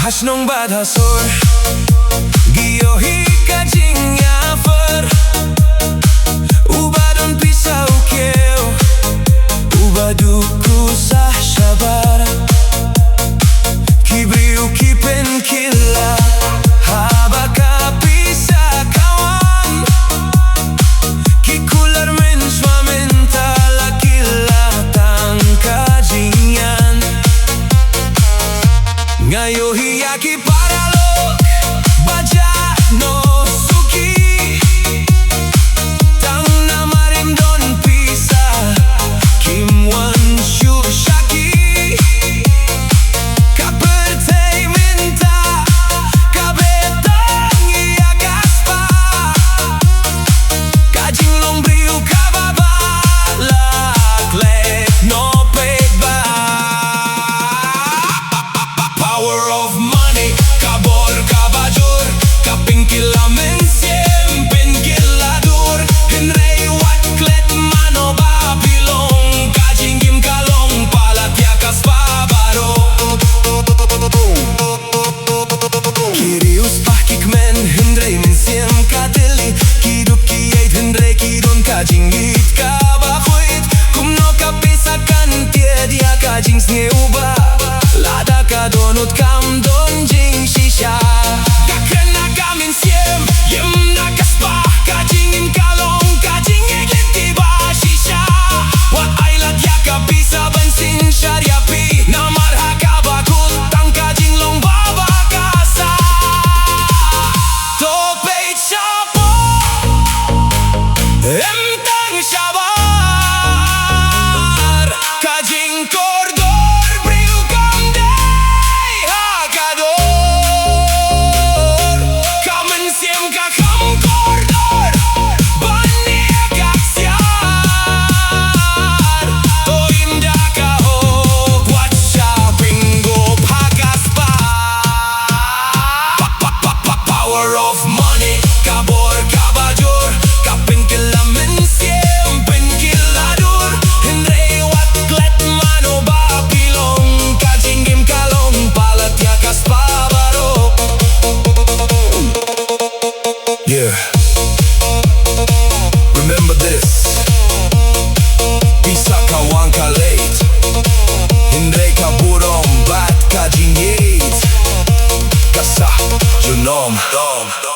Hasnong badhasor Giyohi kajing yafer Ubadon pisau keu Ubaduku sah syabar Kibriu kipen kila Habaka pisah kawan Kikular menswa mentala kila tangkajingan Ngayohi yaki paralog Baja no suki Tang namarim don pisa Kimwan shu shaki Kapertei minta Kabetang iya gaspa Kajing lombriu kababa Laklek no pegba Power of money, kabor kabajur Kapingkila mensiem penkiladur Henrei watklet mano babilong Kajingim kalong palat yakas pabaro Kirius pahkik men Henrei mensiem kateli Kidup kiait Henrei kidon kajingit kabakuit Kumno kapisakan tiedia kajing sneuba Lada kadonut kam don jing shisha Kakena kamin siem Yem nakaspa Kajing im kalong Kajing eglit tiba shisha Wat ailat yaka bisa bensin syariapi Namar haka bakul Tang kajing long baba kasa Topeit syapo Emtang syabar Kajing kordor Briu kamdei hakador Kamen siem kakam kordor Bani kaksiar To indah kaho Buat syapinggo pakaspa Power of money Kabor kabajur Kapin kilamen siem penkiladur Henrei watklet mano bapilong Kajingim kalong palat yakas pabaro Yeah Remember this Bisa kawan kalate Henrei kaburong bat kajingit Kasah junom dom